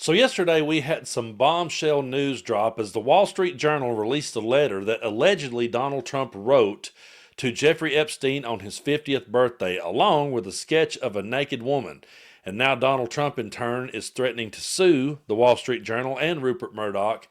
So yesterday we had some bombshell news drop as the Wall Street Journal released a letter that allegedly Donald Trump wrote to Jeffrey Epstein on his 50th birthday, along with a sketch of a naked woman. And now Donald Trump, in turn, is threatening to sue the Wall Street Journal and Rupert Murdoch,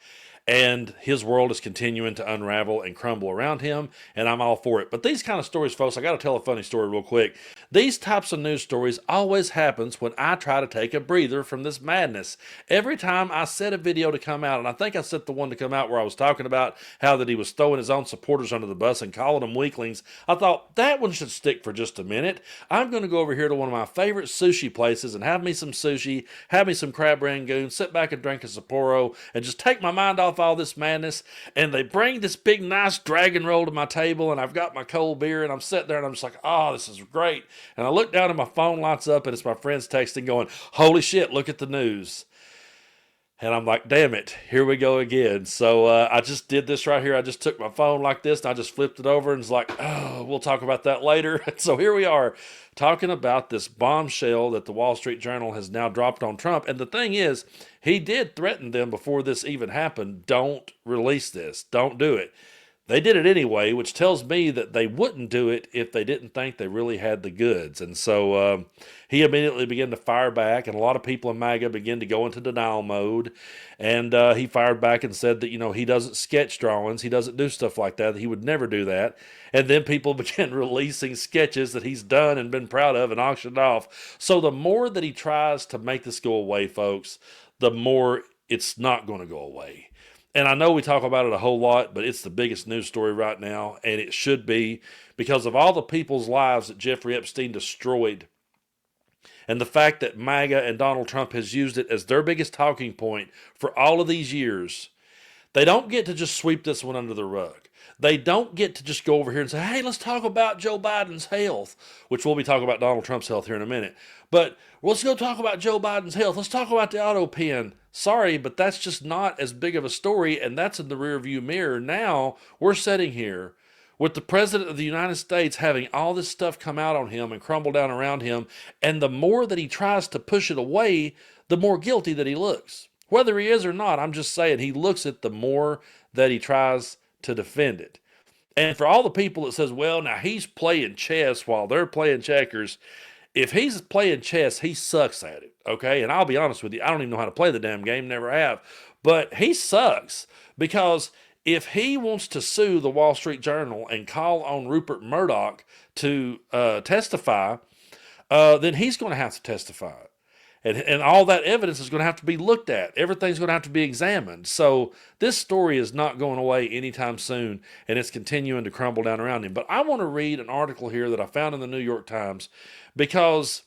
and his world is continuing to unravel and crumble around him, and I'm all for it. But these kind of stories, folks, I got to tell a funny story real quick. These types of news stories always happens when I try to take a breather from this madness. Every time I set a video to come out, and I think I set the one to come out where I was talking about how that he was throwing his own supporters under the bus and calling them weaklings, I thought that one should stick for just a minute. I'm going to go over here to one of my favorite sushi places and have me some sushi, have me some crab rangoon, sit back and drink a Sapporo, and just take my mind off all this madness. And they bring this big nice dragon roll to my table, and I've got my cold beer, and I'm sitting there and I'm just like, oh, this is great. And I look down and my phone lights up and it's my friends texting going, holy shit, look at the news. And I'm like, damn it, here we go again. So I just did this right here. I just took my phone like this and I just flipped it over and was like, oh, we'll talk about that later. So here we are talking about this bombshell that the Wall Street Journal has now dropped on Trump. And the thing is, he did threaten them before this even happened. Don't release this. Don't do it. They did it anyway, which tells me that they wouldn't do it if they didn't think they really had the goods. And so he immediately began to fire back, and a lot of people in MAGA began to go into denial mode. And he fired back and said that, he doesn't sketch drawings. He doesn't do stuff like that. He would never do that. And then people began releasing sketches that he's done and been proud of and auctioned off. So the more that he tries to make this go away, folks, the more it's not going to go away. And I know we talk about it a whole lot, but it's the biggest news story right now, and it should be because of all the people's lives that Jeffrey Epstein destroyed, and the fact that MAGA and Donald Trump has used it as their biggest talking point for all of these years. They don't get to just sweep this one under the rug. They don't get to just go over here and say, hey, let's talk about Joe Biden's health, which we'll be talking about Donald Trump's health here in a minute. But let's go talk about Joe Biden's health. Let's talk about the auto pen. Sorry, but that's just not as big of a story, and that's in the rearview mirror. Now we're sitting here with the President of the United States having all this stuff come out on him and crumble down around him, and the more that he tries to push it away, the more guilty that he looks. Whether he is or not, I'm just saying he looks at the more that he tries to defend it. And for all the people that says, well, now he's playing chess while they're playing checkers, if he's playing chess, he sucks at it, okay? And I'll be honest with you, I don't even know how to play the damn game, never have. But he sucks because if he wants to sue the Wall Street Journal and call on Rupert Murdoch to testify, then he's going to have to testify. And all that evidence is going to have to be looked at. Everything's going to have to be examined. So this story is not going away anytime soon, and it's continuing to crumble down around him. But I want to read an article here that I found in the New York Times because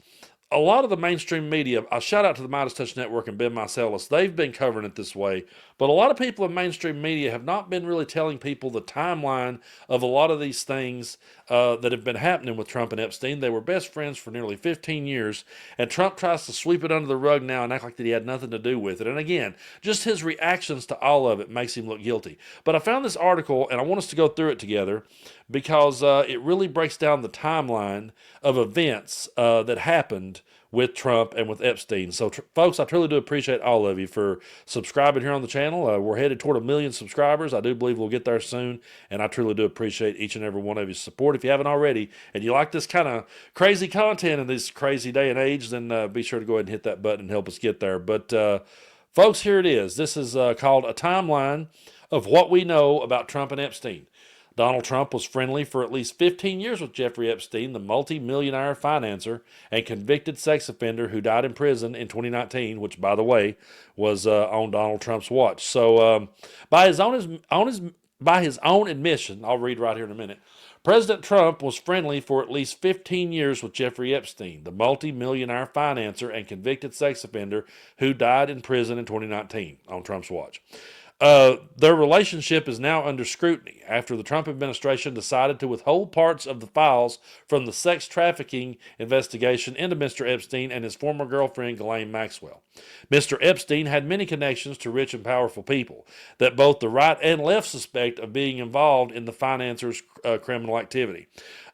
a lot of the mainstream media, I shout out to the Midas Touch Network and Ben Meiselas, they've been covering it this way. But a lot of people in mainstream media have not been really telling people the timeline of a lot of these things that have been happening with Trump and Epstein. They were best friends for nearly 15 years, and Trump tries to sweep it under the rug now and act like that he had nothing to do with it. And again, just his reactions to all of it makes him look guilty. But I found this article, and I want us to go through it together because it really breaks down the timeline of events that happened with Trump and with Epstein. So, folks, I truly do appreciate all of you for subscribing here on the channel. We're headed toward 1 million subscribers. I do believe we'll get there soon, and I truly do appreciate each and every one of your support. If you haven't already, and you like this kind of crazy content in this crazy day and age, then be sure to go ahead and hit that button and help us get there. But, folks, here it is. This is called A Timeline of What We Know About Trump and Epstein. Donald Trump was friendly for at least 15 years with Jeffrey Epstein, the multi-millionaire financer and convicted sex offender who died in prison in 2019, which, by the way, was on Donald Trump's watch. So, by his own admission, I'll read right here in a minute, President Trump was friendly for at least 15 years with Jeffrey Epstein, the multi-millionaire financer and convicted sex offender who died in prison in 2019 on Trump's watch. Their relationship is now under scrutiny after the Trump administration decided to withhold parts of the files from the sex trafficking investigation into Mr. Epstein and his former girlfriend, Ghislaine Maxwell. Mr. Epstein had many connections to rich and powerful people that both the right and left suspect of being involved in the financier's criminal activity.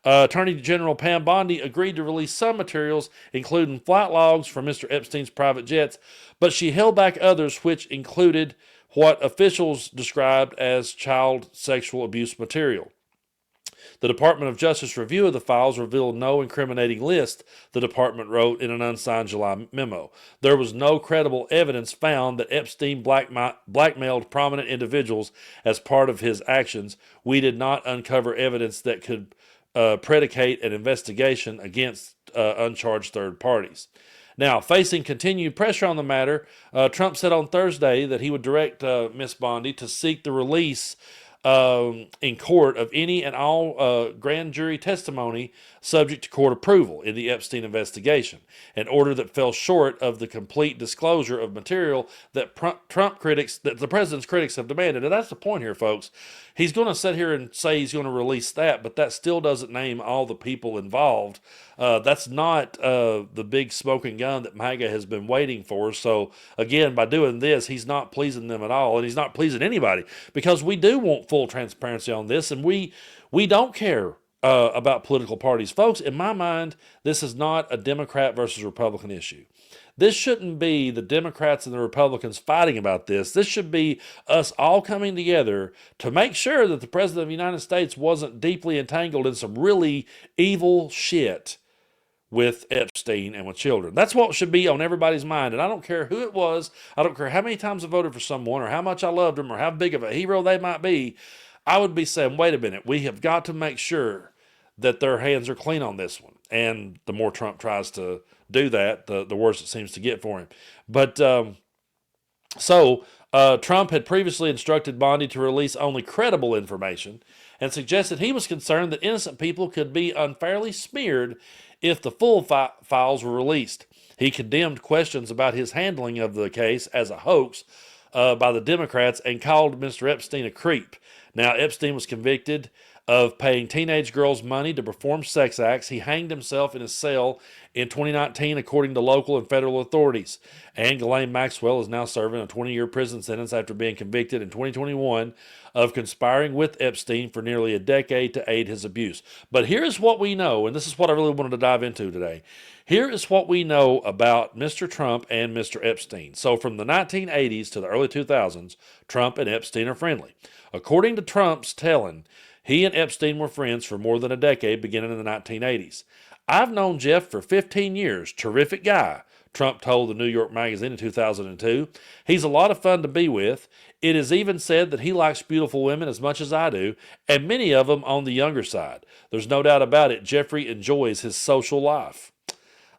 Attorney General Pam Bondi agreed to release some materials, including flight logs from Mr. Epstein's private jets, but she held back others, which included what officials described as child sexual abuse material. The Department of Justice review of the files revealed no incriminating list, the department wrote in an unsigned July memo. There was no credible evidence found that Epstein blackmailed prominent individuals as part of his actions. We did not uncover evidence that could predicate an investigation against uncharged third parties. Now, facing continued pressure on the matter, Trump said on Thursday that he would direct Ms. Bondi to seek the release in court of any and all grand jury testimony subject to court approval in the Epstein investigation, an order that fell short of the complete disclosure of material that that the president's critics have demanded. And that's the point here, folks. He's going to sit here and say he's going to release that, but that still doesn't name all the people involved. That's not the big smoking gun that MAGA has been waiting for. So, again, by doing this, he's not pleasing them at all, and he's not pleasing anybody, because we do want full transparency on this, and we don't care about political parties. Folks, in my mind, this is not a Democrat versus Republican issue. This shouldn't be the Democrats and the Republicans fighting about this. This should be us all coming together to make sure that the President of the United States wasn't deeply entangled in some really evil shit with Epstein and with children. That's what should be on everybody's mind. And I don't care who it was. I don't care how many times I voted for someone or how much I loved them or how big of a hero they might be. I would be saying, wait a minute, we have got to make sure that their hands are clean on this one. And the more Trump tries to do that, the worse it seems to get for him. But Trump had previously instructed Bondi to release only credible information and suggested he was concerned that innocent people could be unfairly smeared if the full files were released. He condemned questions about his handling of the case as a hoax by the Democrats and called Mr. Epstein a creep. Now, Epstein was convicted of paying teenage girls money to perform sex acts. He hanged himself in his cell in 2019, according to local and federal authorities. And Ghislaine Maxwell is now serving a 20-year prison sentence after being convicted in 2021 of conspiring with Epstein for nearly a decade to aid his abuse. But here's what we know, and this is what I really wanted to dive into today. Here is what we know about Mr. Trump and Mr. Epstein. So from the 1980s to the early 2000s, Trump and Epstein are friendly. According to Trump's telling, he and Epstein were friends for more than a decade, beginning in the 1980s. I've known Jeff for 15 years. Terrific guy, Trump told the New York Magazine in 2002. He's a lot of fun to be with. It is even said that he likes beautiful women as much as I do, and many of them on the younger side. There's no doubt about it, Jeffrey enjoys his social life.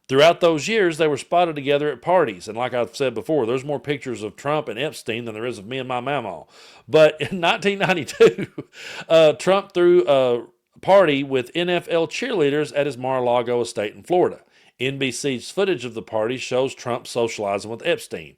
Throughout those years, they were spotted together at parties. And like I've said before, there's more pictures of Trump and Epstein than there is of me and my mama. But in 1992, Trump threw a party with NFL cheerleaders at his Mar-a-Lago estate in Florida. NBC's footage of the party shows Trump socializing with Epstein.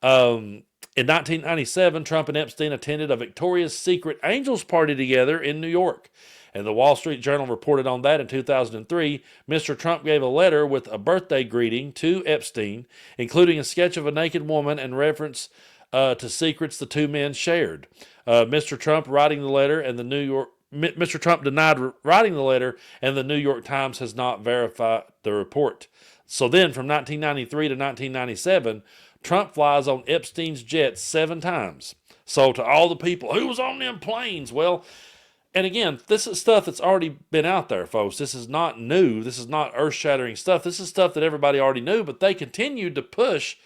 In 1997, Trump and Epstein attended a Victoria's Secret Angels party together in New York. And the Wall Street Journal reported on that in 2003. Mr. Trump gave a letter with a birthday greeting to Epstein, including a sketch of a naked woman and reference to secrets the two men shared. Mr. Trump denied writing the letter, and the New York Times has not verified the report. So then, from 1993 to 1997, Trump flies on Epstein's jet 7 times. So to all the people, who was on them planes? Well, and again, this is stuff that's already been out there, folks. This is not new. This is not earth-shattering stuff. This is stuff that everybody already knew, but they continued to push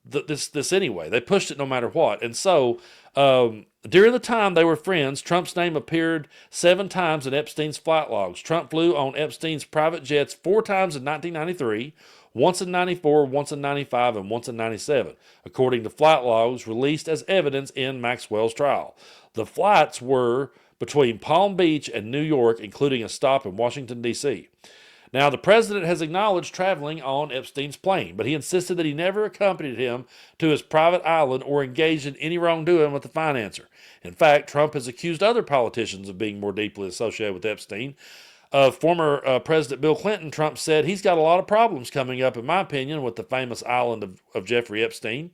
this anyway. They pushed it no matter what. And so during the time they were friends, Trump's name appeared 7 times in Epstein's flight logs. Trump flew on Epstein's private jets 4 times in 1993, once in 94, once in 95, and once in 97, according to flight logs released as evidence in Maxwell's trial. The flights were between Palm Beach and New York, including a stop in Washington, D.C. Now, the president has acknowledged traveling on Epstein's plane, but he insisted that he never accompanied him to his private island or engaged in any wrongdoing with the financer. In fact, Trump has accused other politicians of being more deeply associated with Epstein. Former President Bill Clinton, Trump said, he's got a lot of problems coming up, in my opinion, with the famous island of Jeffrey Epstein.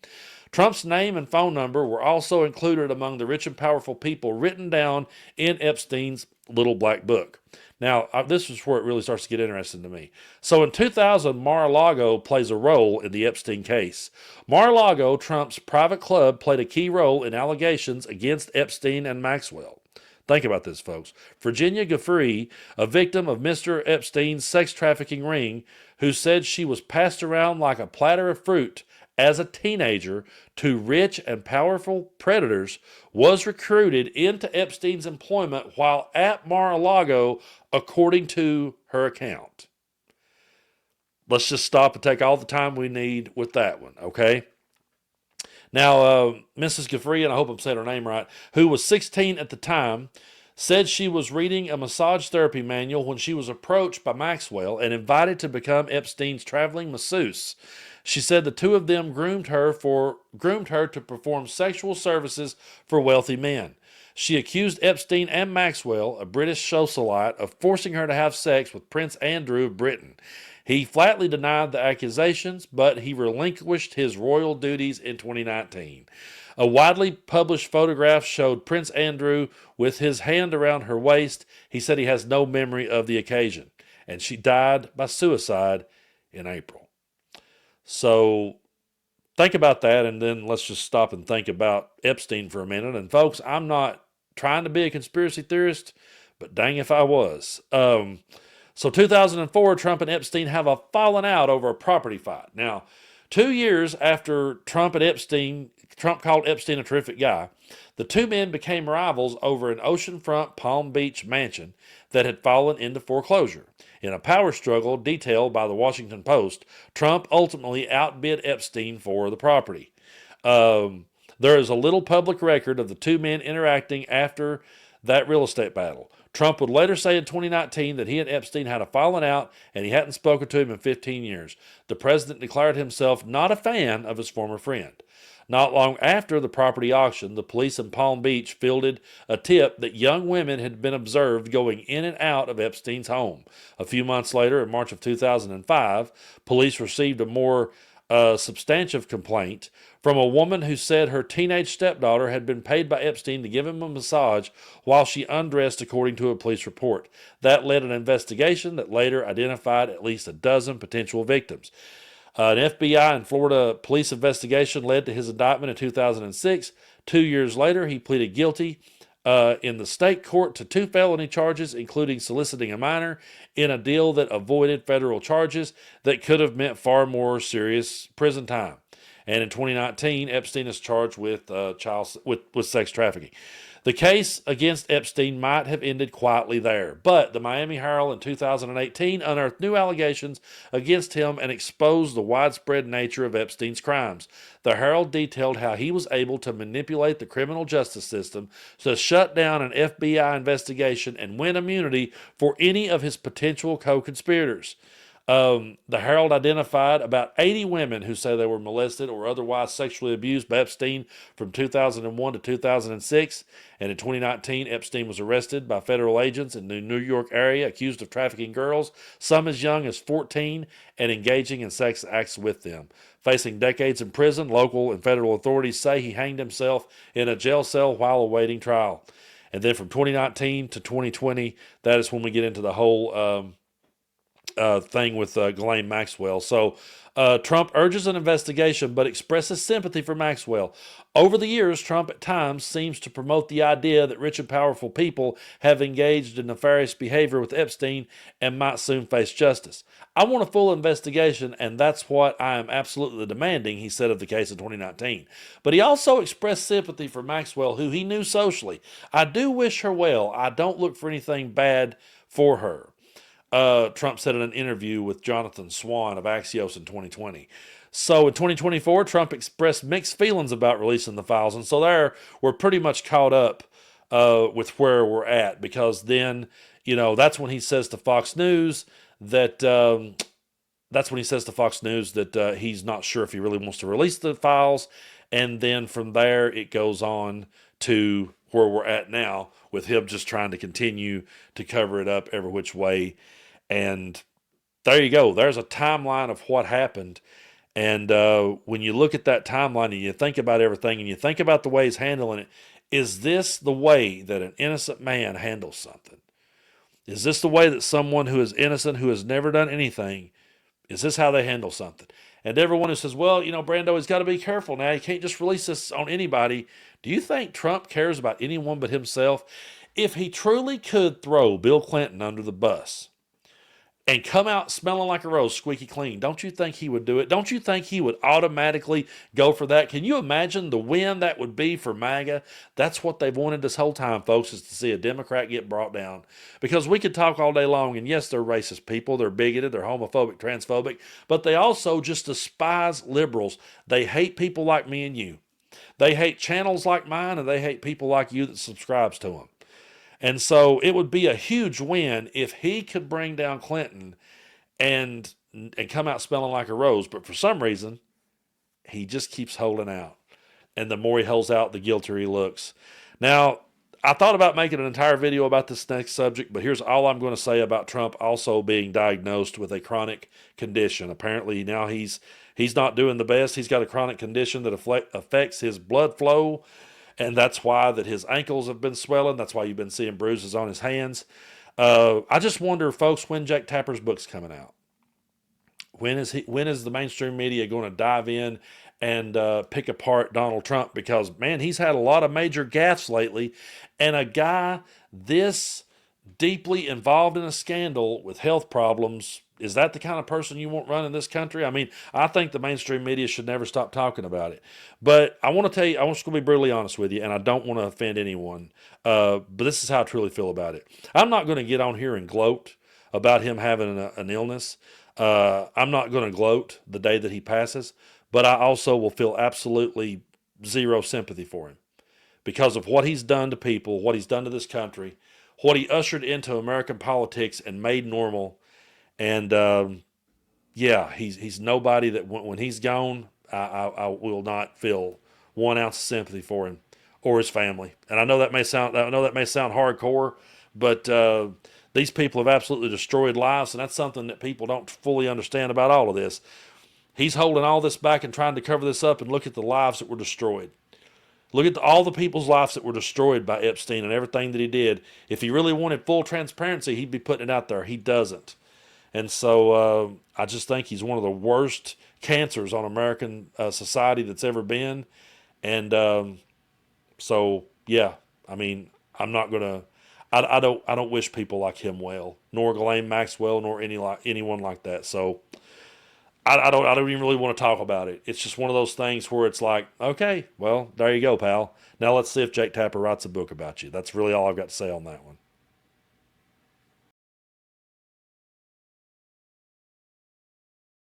Trump's name and phone number were also included among the rich and powerful people written down in Epstein's little black book. Now, this is where it really starts to get interesting to me. So in 2000, Mar-a-Lago plays a role in the Epstein case. Mar-a-Lago, Trump's private club, played a key role in allegations against Epstein and Maxwell. Think about this, folks. Virginia Giuffre, a victim of Mr. Epstein's sex trafficking ring, who said she was passed around like a platter of fruit as a teenager to rich and powerful predators, was recruited into Epstein's employment while at Mar-a-Lago, according to her account. Let's just stop and take all the time we need with that one, okay? Now, Mrs. Giuffre, and I hope I'm saying her name right, who was 16 at the time, said she was reading a massage therapy manual when she was approached by Maxwell and invited to become Epstein's traveling masseuse. She said the two of them groomed her to perform sexual services for wealthy men. She accused Epstein and Maxwell, a British socialite, of forcing her to have sex with Prince Andrew of Britain. He flatly denied the accusations, but he relinquished his royal duties in 2019. A widely published photograph showed Prince Andrew with his hand around her waist. He said he has no memory of the occasion, and she died by suicide in April. So think about that, and then let's just stop and think about Epstein for a minute. And folks, I'm not trying to be a conspiracy theorist, but dang if I was. So 2004, Trump and Epstein have a falling out over a property fight. Now, 2 years after Trump called Epstein a terrific guy, the two men became rivals over an oceanfront Palm Beach mansion that had fallen into foreclosure. In a power struggle detailed by the Washington Post, Trump ultimately outbid Epstein for the property. There is a little public record of the two men interacting after that real estate battle. Trump would later say in 2019 that he and Epstein had a falling out and he hadn't spoken to him in 15 years. The president declared himself not a fan of his former friend. Not long after the property auction, the police in Palm Beach fielded a tip that young women had been observed going in and out of Epstein's home. A few months later, in March of 2005, police received a more substantive complaint from a woman who said her teenage stepdaughter had been paid by Epstein to give him a massage while she undressed, according to a police report. That led an investigation that later identified at least a dozen potential victims. An FBI and Florida police investigation led to his indictment in 2006. 2 years later, he pleaded guilty in the state court to 2 felony charges, including soliciting a minor, in a deal that avoided federal charges that could have meant far more serious prison time. And in 2019, Epstein is charged with sex trafficking. The case against Epstein might have ended quietly there, but the Miami Herald in 2018 unearthed new allegations against him and exposed the widespread nature of Epstein's crimes. The Herald detailed how he was able to manipulate the criminal justice system to shut down an FBI investigation and win immunity for any of his potential co-conspirators. The Herald identified about 80 women who say they were molested or otherwise sexually abused by Epstein from 2001 to 2006. And in 2019, Epstein was arrested by federal agents in the New York area, accused of trafficking girls, some as young as 14, and engaging in sex acts with them. Facing decades in prison, local and federal authorities say he hanged himself in a jail cell while awaiting trial. And then from 2019 to 2020, that is when we get into the whole thing with Ghislaine Maxwell. So Trump urges an investigation but expresses sympathy for Maxwell. Over the years, Trump at times seems to promote the idea that rich and powerful people have engaged in nefarious behavior with Epstein and might soon face justice. I want a full investigation, and that's what I am absolutely demanding, he said of the case in 2019. But he also expressed sympathy for Maxwell, who he knew socially. I do wish her well. I don't look for anything bad for her. Trump said in an interview with Jonathan Swan of Axios in 2020. So in 2024, Trump expressed mixed feelings about releasing the files. And so there, we're pretty much caught up with where we're at, because then, that's when he says to Fox News that that's when he says to Fox News that he's not sure if he really wants to release the files. And then from there, it goes on to where we're at now with him just trying to continue to cover it up every which way. And there you go. There's a timeline of what happened. And when you look at that timeline and you think about everything and you think about the way he's handling it, is this the way that an innocent man handles something? Is this the way that someone who is innocent, who has never done anything, is this how they handle something? And everyone who says, well, Brando, he's got to be careful now. He can't just release this on anybody. Do you think Trump cares about anyone but himself? If he truly could throw Bill Clinton under the bus and come out smelling like a rose, squeaky clean, don't you think he would do it? Don't you think he would automatically go for that? Can you imagine the win that would be for MAGA? That's what they've wanted this whole time, folks, is to see a Democrat get brought down. Because we could talk all day long, and yes, they're racist people, they're bigoted, they're homophobic, transphobic, but they also just despise liberals. They hate people like me and you. They hate channels like mine, and they hate people like you that subscribes to them. And so it would be a huge win if he could bring down Clinton and come out smelling like a rose. But for some reason, he just keeps holding out. And the more he holds out, the guiltier he looks. Now, I thought about making an entire video about this next subject, but here's all I'm going to say about Trump also being diagnosed with a chronic condition. Apparently now he's not doing the best. He's got a chronic condition that affects his blood flow. And that's why that his ankles have been swelling. That's why you've been seeing bruises on his hands. I just wonder, folks, when Jake Tapper's book's coming out. When is the mainstream media going to dive in and pick apart Donald Trump? Because, man, he's had a lot of major gaffes lately. And a guy this deeply involved in a scandal with health problems, is that the kind of person you want running this country? I mean, I think the mainstream media should never stop talking about it. But I want to tell you, I'm just going to be brutally honest with you, and I don't want to offend anyone. But this is how I truly feel about it. I'm not going to get on here and gloat about him having an illness. I'm not going to gloat the day that he passes. But I also will feel absolutely zero sympathy for him because of what he's done to people, what he's done to this country, what he ushered into American politics and made normal. And yeah, he's nobody that when he's gone, I will not feel 1 ounce of sympathy for him or his family. And I know that may sound hardcore, but these people have absolutely destroyed lives, and that's something that people don't fully understand about all of this. He's holding all this back and trying to cover this up, and look at the lives that were destroyed. Look at all the people's lives that were destroyed by Epstein and everything that he did. If he really wanted full transparency, he'd be putting it out there. He doesn't. And so I just think he's one of the worst cancers on American society that's ever been. And so, yeah, I mean, I'm not going to, I don't wish people like him well, nor Ghislaine Maxwell, nor anyone like that. So I don't even really want to talk about it. It's just one of those things where it's like, okay, well, there you go, pal. Now let's see if Jake Tapper writes a book about you. That's really all I've got to say on that one.